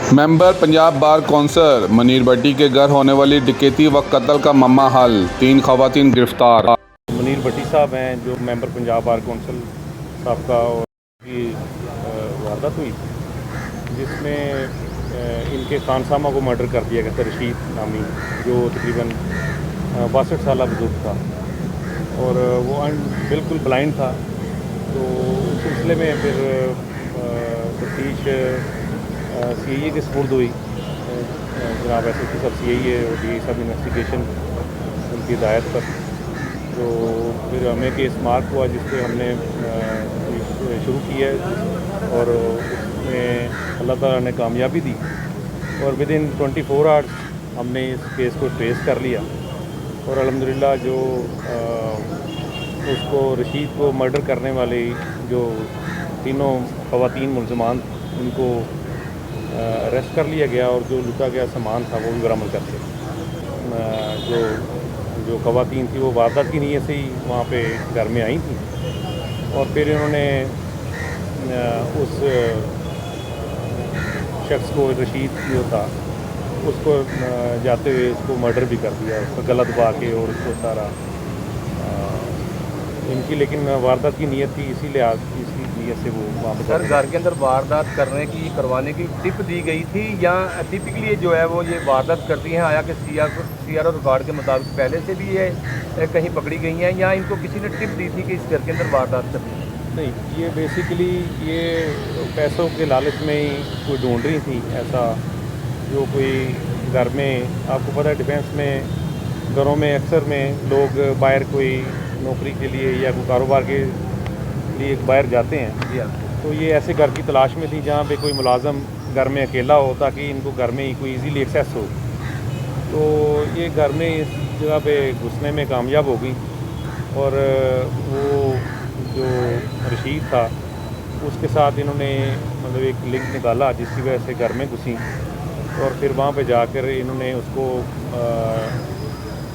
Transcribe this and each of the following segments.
Member Punjab bar council Munir Bhatti के घर होने वाली डकैती व कत्ल का मामला हल, 3 खवातीन गिरफ्तार। मनीर भट्टी साहब हैं जो मेंबर पंजाब बार कौंसिल साहब का और की वारदात हुई जिसमें इनके खानसामा को मर्डर कर दिया गया था, रशीद नामी, जो तकरीबन 62 साल बुजुर्ग था और वो बिल्कुल ब्लाइंड था। तो उस सिलसिले में फिर तफ्तीश CIA के सपुर्द हुई। जनाब SSP सब CIA और DI सब इन्वेस्टिगेशन उनकी हिदायत पर। तो फिर हमें केस मार्क हुआ जिस पे हमने शुरू किया और उसमें अल्लाह ताला ने कामयाबी दी और विद इन 24 आवर्स हमने इस केस को ट्रेस कर लिया और अल्हम्दुलिल्लाह जो उसको रशीद को मर्डर करने वाले जो तीनों खवातीन मुलजमान उनको अरेस्ट कर लिया गया और जो लूटा गया सामान था वो भी बरामद कर लिया। जो खवातीन थी वो वारदात की नीयत से ही वहाँ पे घर में आई थी और फिर इन्होंने उस शख्स को, रशीद जो था, उसको जाते हुए उसको मर्डर भी कर दिया, उसका गला दबा के और उसको सारा इनकी, लेकिन वारदात की नीयत थी, इसी नीयत से वो वहाँ पर। सर, घर के अंदर वारदात करवाने की टिप दी गई थी या टिपिकली जो है वो ये वारदात करती हैं? आया कि CRO रिकॉर्ड के मुताबिक पहले से भी ये कहीं पकड़ी गई हैं या इनको किसी ने टिप दी थी कि इस घर के अंदर वारदात करनी है? नहीं, ये बेसिकली ये पैसों के लालच में ही कोई ढूंढ रही थी ऐसा, जो कोई घर में, आपको पता है डिफेंस में घरों में अक्सर में लोग बाहर कोई नौकरी के लिए या कोई कारोबार के लिए बाहर जाते हैं। तो ये ऐसे घर की तलाश में थी जहाँ पे कोई मुलाजम घर में अकेला हो ताकि इनको घर में ही कोई इजीली एक्सेस हो। तो ये घर में इस जगह पे घुसने में कामयाब हो गई और वो जो रशीद था उसके साथ इन्होंने मतलब एक लिंक निकाला जिसकी वजह से घर में घुसी और फिर वहाँ पे जाकर इन्होंने उसको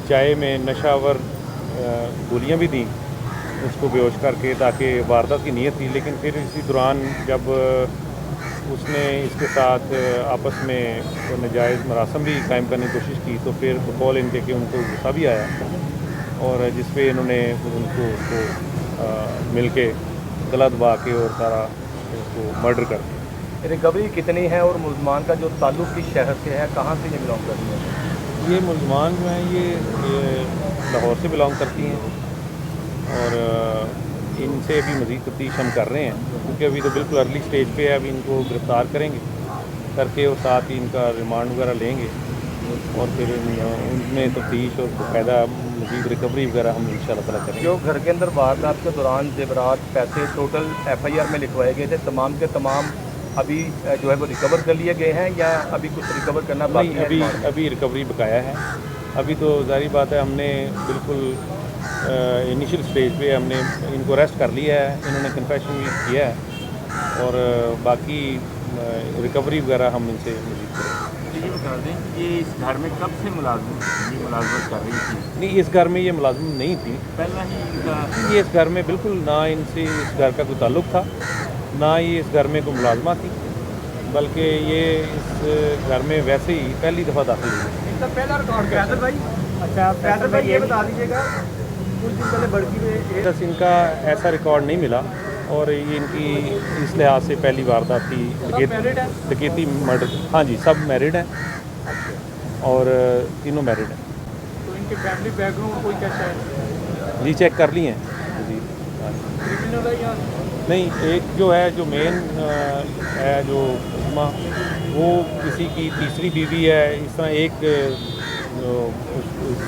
चाय में नशावर गोलियाँ भी दी उसको बेहोश करके, ताकि वारदात की नीयत थी। लेकिन फिर इसी दौरान जब उसने इसके साथ आपस में तो नाजायज़ मरासम भी कायम करने की कोशिश की तो फिर बकौल इनके कि उनको गुस्सा भी आया और जिस पे इन्होंने उसको मिल के गला दबा के और सारा उसको मर्डर कर दिया। रिकवरी कितनी है और मुलजमान का जो ताल्लुक़ किस शहर से है, कहाँ से ये बिलोंग करती है? ये मुलजमान जो हैं ये लाहौर से बिलोंग करती हैं और इनसे भी मज़ीद तफ्तीश हम कर रहे हैं क्योंकि अभी तो बिल्कुल अर्ली स्टेज पे है। अभी इनको गिरफ़्तार करेंगे करके और साथ ही इनका रिमांड वगैरह लेंगे और फिर उनमें तफ्तीश और बाकायदा मज़ीद रिकवरी वगैरह हम इंशाअल्लाह ताला करेंगे। जो घर के अंदर वारदात के दौरान जेवरात, पैसे टोटल FIR में लिखवाए गए थे, तमाम के तमाम अभी जो है वो रिकवर कर लिए गए हैं या अभी कुछ रिकवर करना बाकी है? अभी रिकवरी बकाया है। अभी तो ज़ाहिर बात है हमने बिल्कुल इनिशियल स्टेज पे हमने इनको अरेस्ट कर लिया है, इन्होंने कन्फेशन भी किया है और बाकी रिकवरी वगैरह हम इनसे मज़ीद करेंगे। ये बता दें कि इस घर में कब से मुलाजमत कर रही थी? नहीं, इस घर में ये मुलाजिम नहीं थी पहला ही इनका ये इस घर में बिल्कुल ना इनसे इस घर का कोई ताल्लुक़ था, ना ये इस घर में कोई मुलाजमा थी, बल्कि ये इस घर में वैसे ही पहली दफ़ा दाखिल हुई। इनका पहला रिकॉर्ड फैजल भाई, अच्छा फैजल भाई ये बता दीजिएगा, कुछ दिन पहले बड़की में बस इनका ऐसा रिकॉर्ड नहीं मिला और ये इनकी इस लिहाज से पहली वारदात थी डकैती मर्डर। हाँ जी, सब मैरिड हैं और तीनों मैरिड हैं। तो इनके फैमिली बैकग्राउंड कोई कैसा है? जी चेक कर लिए हैं जी। क्रिमिनल है या नहीं, एक जो है जो मेन है जो उस्मा, वो किसी की तीसरी बीवी है। इस तरह एक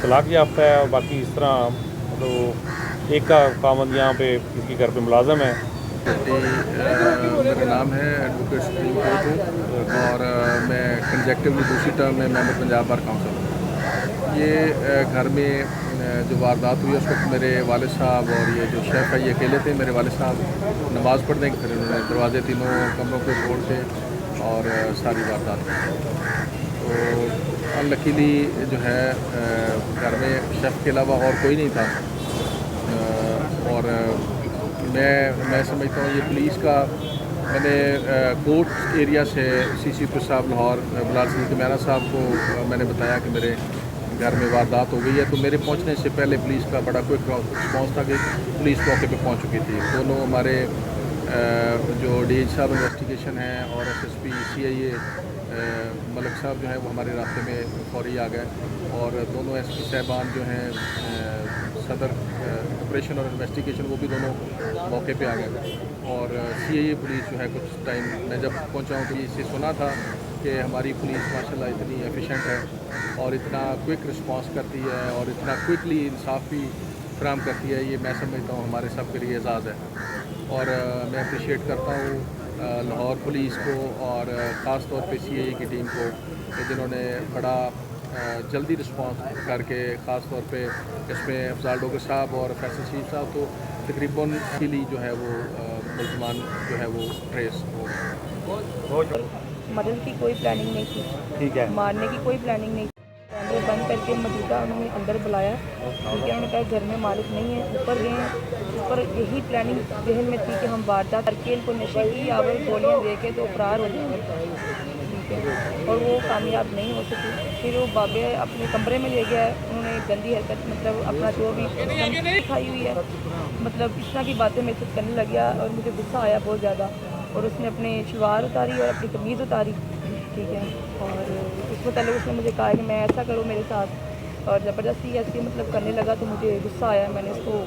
तलाक याफ्ता है और बाकी इस तरह तो एक का कामन यहाँ पे किसी घर पे मुलाजम है। मेरा नाम है एडवोकेट सुप्रीम कोर्ट हूँ और मैं कंजेक्टिवली दूसरी टर्म में मेंबर पंजाब बार काउंसिल हूँ। ये घर में जो वारदात हुई उस वक्त मेरे वालिद साहब और ये जो शेफ़ है ये अकेले थे। मेरे वालिद साहब नमाज़ पढ़ने फिर उन्होंने दरवाजे तीनों कमरों के तोड़ के और सारी वारदात तो अनलकीली जो है घर में शेफ़ के अलावा और कोई नहीं था और मैं समझता हूँ ये पुलिस का मैंने कोर्ट एरिया से CCP साहब लाहौर बिलाल सिद्दीकी मैना साहब को मैंने बताया कि मेरे घर में वारदात हो गई है। तो मेरे पहुंचने से पहले पुलिस का बड़ा क्विक रिस्पॉन्स था कि पुलिस मौके पे पहुंच चुकी थी। दोनों हमारे जो DH साहब इन्वेस्टिगेशन हैं और SSP CIA मलिक साहब जो हैं वो हमारे रास्ते में फौरी आ गए और दोनों SP साहबान जो हैं सदर ऑपरेशन और इन्वेस्टिगेशन वो भी दोनों मौके पे आ गए। और CIA पुलिस जो है कुछ टाइम मैं जब पहुंचा हूँ तो इससे सुना था कि हमारी पुलिस माशाल्लाह इतनी एफिशिएंट है और इतना क्विक रिस्पांस करती है और इतना क्विकली इंसाफ भी फराहम करती है। ये मैं समझता हूँ हमारे सब के लिए एजाज़ है और मैं अप्रिशिएट करता हूँ लाहौर पुलिस को और ख़ास तौर पे CIA की टीम को कि जिन्होंने बड़ा जल्दी रिस्पांस करके ख़ास तौर पे इसमें अफजाल डोगर साहब और फैसल शीफ साहब तो तकरीबन इसीलिए जो है वो मुल्ज़मान जो है वो ट्रेस हो गए। मर्डर की कोई प्लानिंग नहीं थी, ठीक है। मारने की कोई प्लानिंग नहीं थी। कैमरे बंद करके मौजूदा उन्होंने अंदर बुलाया, ठीक है। उन्होंने कहा घर में मालिक नहीं है, ऊपर गए हैं। ऊपर यही प्लानिंग जहन में थी कि हम वारदात करके इनको नशे की या फिर गोलियाँ दे के तो फरार हो जाएंगे, ठीक है। और वो कामयाब नहीं हो सकी। फिर वो बाबे अपने कमरे में ले गया, उन्होंने गंदी हरकत मतलब अपना जो भी खाई हुई है मतलब इस तरह की बातें मेरे से करने लग गया और मुझे गुस्सा आया बहुत ज़्यादा। और उसने अपने शलवार उतारी और अपनी कमीज़ उतारी, ठीक है। और उसमें पहले उसने मुझे कहा कि मैं ऐसा करूँ मेरे साथ और ज़बरदस्ती ऐसे मतलब करने लगा तो मुझे गुस्सा आया। मैंने इसको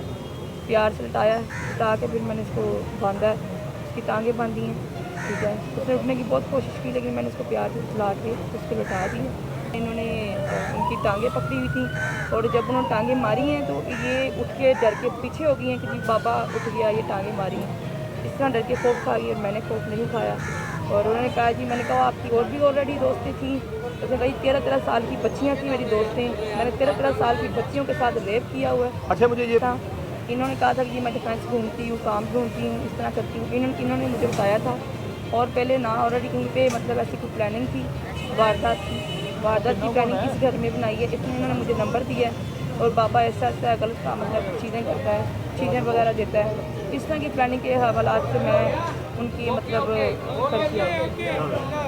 प्यार से लटा के फिर मैंने इसको बांधा, उसकी टांगें बांधी हैं, ठीक है। उसने उठने की बहुत कोशिश की लेकिन मैंने उसको प्यार से ला के उसको लटा दिया। इन्होंने उनकी टांगें पकड़ी हुई थी और जब उन्होंने टांगें मारी हैं तो ये उठ के डर के पीछे हो गई हैं कि जी बाबा उठ गया, ये टांगें मारी हैं। इस तरह डर के खौफ खा गई और मैंने खौफ नहीं खाया। और उन्होंने कहा जी, मैंने कहा आपकी और भी ऑलरेडी दोस्तें थी। उसने कही 13-13 साल की बच्चियाँ थी मेरी दोस्तें, मैंने 13-13 साल की बच्चियों के साथ रेप किया हुआ है। अच्छा मुझे ये था इन्होंने कहा था कि जी मैं डिफेंस ढूंढती हूँ, काम ढूंढती हूँ, इस तरह करती हूँ। इन्होंने मुझे बताया था और पहले ना ऑलरेडी कहीं पे मतलब ऐसी कोई प्लानिंग थी वारदात की प्लानिंग किस घर में बनाई है, इसलिए इन्होंने मुझे नंबर दिया और बाबा ऐसा ऐसा गलत काम मतलब चीज़ें करता है, चीज़ें वगैरह देता है। इस तरह की प्लानिंग के हवालात से मैं उनकी मतलब करती हूँ।